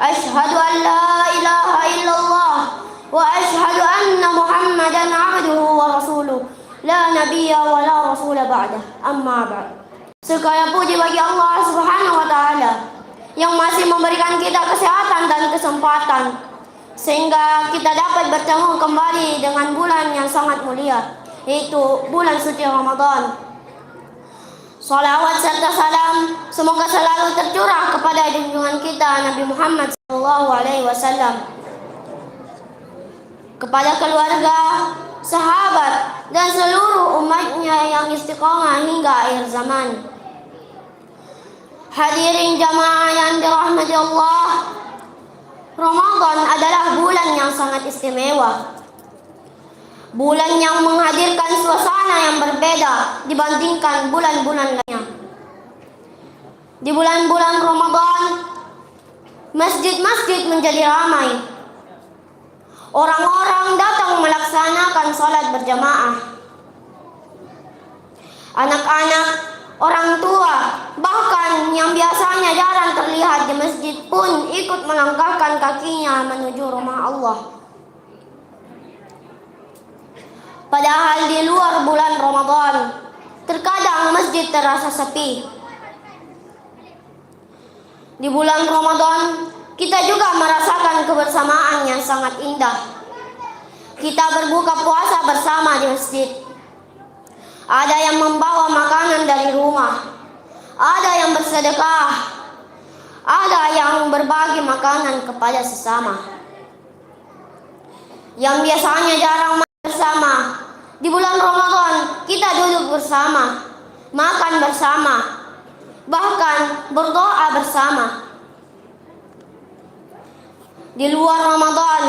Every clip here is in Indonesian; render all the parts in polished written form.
أشهد أن لا إله إلا الله وأشهد أن محمدا عبده ورسوله لا نبي ولا رسول بعده أما بعد. Segala puji bagi Allah Subhanahu wa Ta'ala yang masih memberikan kita kesehatan dan kesempatan sehingga kita dapat bertemu kembali dengan bulan yang sangat mulia, yaitu bulan suci Ramadan. Salawat serta salam semoga selalu tercurah kepada junjungan kita Nabi Muhammad SAW, kepada keluarga, sahabat, dan seluruh umatnya yang istiqomah hingga akhir zaman. Hadirin jamaah yang dirahmati Allah, Ramadan adalah bulan yang sangat istimewa. Bulan yang menghadirkan suasana yang berbeda dibandingkan bulan-bulan lainnya. Di bulan-bulan Ramadan, masjid-masjid menjadi ramai. Orang-orang datang melaksanakan sholat berjamaah. Anak-anak, orang tua, bahkan yang biasanya jarang terlihat di masjid pun ikut melangkahkan kakinya menuju rumah Allah. Padahal di luar bulan Ramadan, terkadang masjid terasa sepi. Di bulan Ramadan, kita juga merasakan kebersamaan yang sangat indah. Kita berbuka puasa bersama di masjid. Ada yang membawa makanan dari rumah, ada yang bersedekah, ada yang berbagi makanan kepada sesama. Yang biasanya jarang bersama, di bulan Ramadan kita duduk bersama, makan bersama, bahkan berdoa bersama. Di luar Ramadan,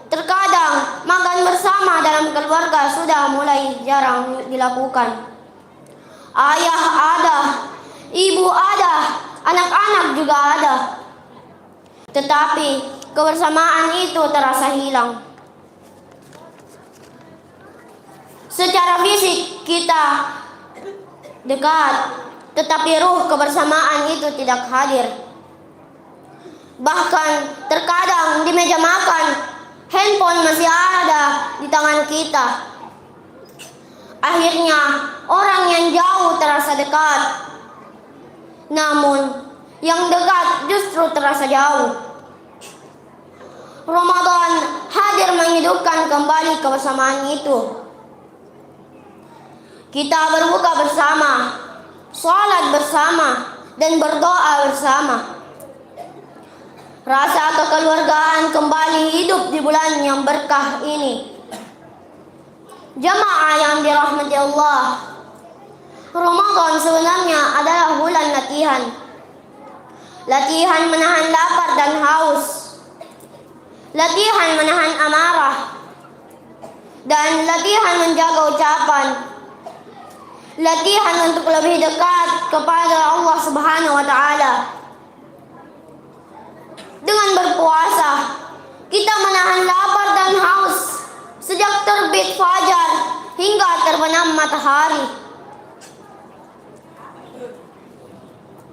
terkadang makan bersama dalam keluarga sudah mulai jarang dilakukan. Ayah ada, ibu ada, anak-anak juga ada. Tetapi kebersamaan itu terasa hilang. Secara fisik kita dekat, tetapi ruh kebersamaan itu tidak hadir. Bahkan terkadang di meja makan, handphone masih ada di tangan kita. Akhirnya orang yang jauh terasa dekat, namun yang dekat justru terasa jauh. Ramadan hadir menghidupkan kembali kebersamaan itu. Kita berbuka bersama, sholat bersama, dan berdoa bersama. Rasa kekeluargaan kembali hidup di bulan yang berkah ini. Jamaah yang dirahmati Allah, Ramadan sebenarnya adalah bulan latihan. Latihan menahan lapar dan haus, latihan menahan amarah, dan latihan menjaga ucapan. Latihan untuk lebih dekat kepada Allah Subhanahu wa Ta'ala. Dengan berpuasa, kita menahan lapar dan haus sejak terbit fajar hingga terbenam matahari.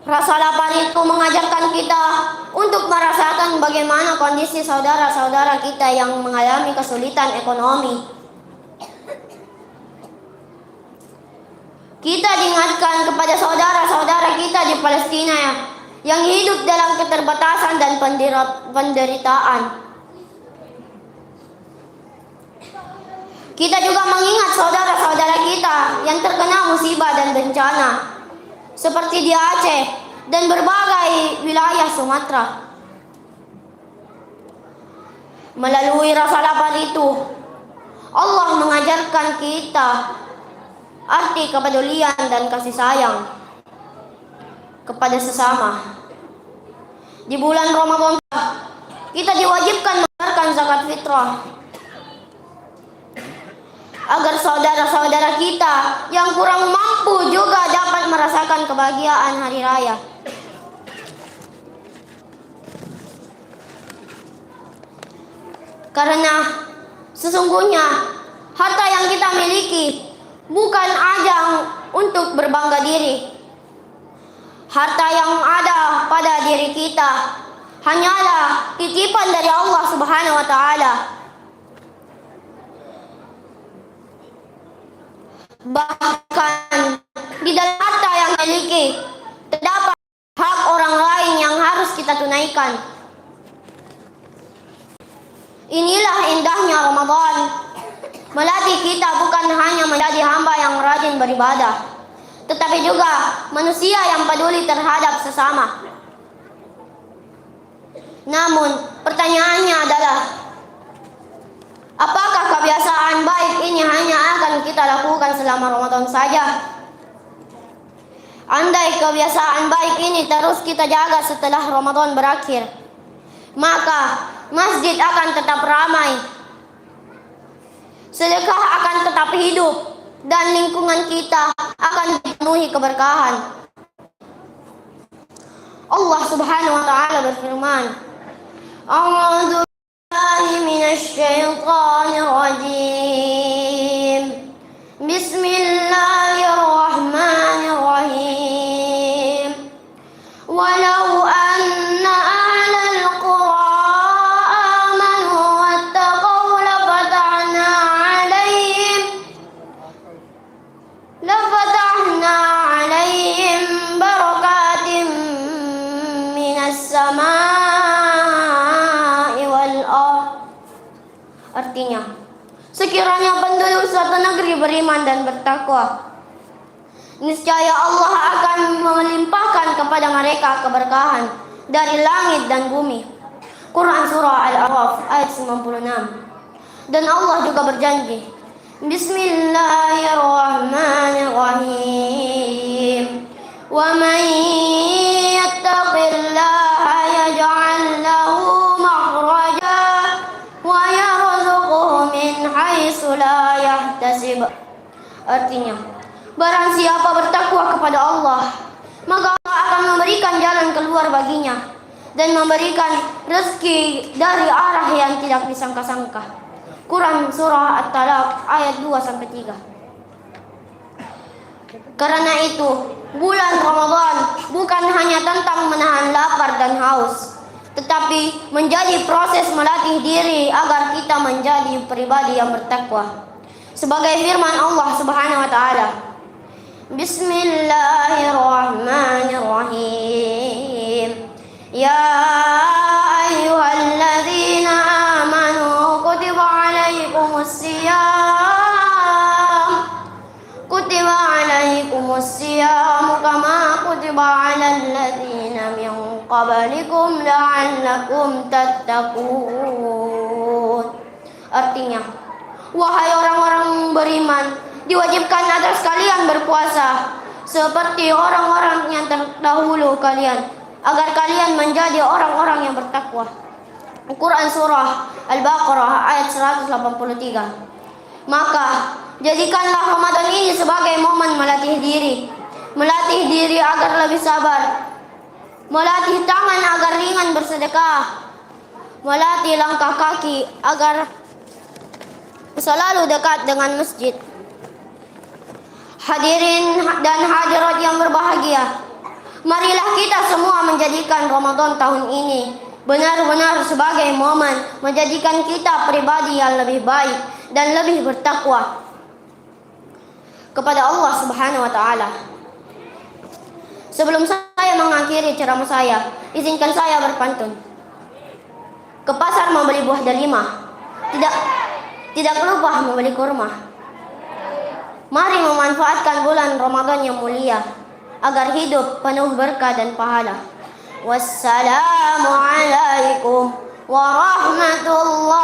Rasa lapar itu mengajarkan kita untuk merasakan bagaimana kondisi saudara-saudara kita yang mengalami kesulitan ekonomi. Kita diingatkan kepada saudara-saudara kita di Palestina yang hidup dalam keterbatasan dan penderitaan. Kita juga mengingat saudara-saudara kita yang terkena musibah dan bencana, seperti di Aceh dan berbagai wilayah Sumatera. Melalui rasa lapar itu, Allah mengajarkan kita arti kepedulian dan kasih sayang kepada sesama. Di bulan Ramadan kita diwajibkan mengeluarkan zakat fitrah agar saudara-saudara kita yang kurang mampu juga dapat merasakan kebahagiaan hari raya. Karena sesungguhnya harta yang kita miliki bukan ajang untuk berbangga diri. Harta yang ada pada diri kita hanyalah titipan dari Allah Subhanahu wa taala. Bahkan di dalam harta yang dimiliki terdapat hak orang lain yang harus kita tunaikan. Inilah indahnya Ramadan, melatih kita bukan hanya menjadi hamba yang rajin beribadah, tetapi juga manusia yang peduli terhadap sesama. Namun, pertanyaannya adalah, apakah kebiasaan baik ini hanya akan kita lakukan selama Ramadan saja? Andai kebiasaan baik ini terus kita jaga setelah Ramadan berakhir, maka masjid akan tetap ramai, sedekah akan tetap hidup, dan lingkungan kita akan dipenuhi keberkahan. Allah Subhanahu wa taala berfirman, A'udzu billahi minasy syaithanir rajim. Bismillahirrahmanirrahim. Walau anna ahlal qura amanu wattaqaw lafatahna alaihim barakatim minas samaa'i wal ardh. Artinya, sekiranya penduduk suatu negeri beriman dan bertakwa, niscaya Allah akan melimpahkan kepada mereka keberkahan dari langit dan bumi. Quran Surah Al-A'raf ayat 96. Dan Allah juga berjanji, Bismillahirrahmanirrahim. Wa man yattaqillaha yaj'al lahu makhraja wa yarzuqhu min haitsu la yahtasib. Artinya, barang siapa bertakwa kepada Allah, maka Allah akan memberikan jalan keluar baginya dan memberikan rezeki dari arah yang tidak disangka-sangka. Quran Surah At-Talaq ayat 2-3. Karena itu, bulan Ramadan bukan hanya tentang menahan lapar dan haus, tetapi menjadi proses melatih diri agar kita menjadi pribadi yang bertakwa. Sebagai firman Allah Subhanahu wa taala, Bismillahirrahmanirrahim. Ya ayyuhalladzina amanu kutiba alaikumus siyam kama kutiba alal ladzina min qablikum la'allakum tattaqun. Artinya, wahai orang-orang beriman, diwajibkan atas kalian berpuasa seperti orang-orang yang terdahulu kalian, agar kalian menjadi orang-orang yang bertakwa. Quran Surah Al-Baqarah ayat 183. Maka jadikanlah Ramadan ini sebagai momen melatih diri agar lebih sabar, melatih tangan agar ringan bersedekah, melatih langkah kaki agar selalu dekat dengan masjid. Hadirin dan hadirat yang berbahagia, marilah kita semua menjadikan Ramadan tahun ini benar-benar sebagai momen menjadikan kita pribadi yang lebih baik dan lebih bertakwa kepada Allah Subhanahu wa taala. Sebelum saya mengakhiri ceramah saya, izinkan saya berpantun. Ke pasar membeli buah delima, tidak lupa membeli kurma. Mari memanfaatkan bulan Ramadan yang mulia agar hidup penuh berkah dan pahala. Wassalamualaikum warahmatullahi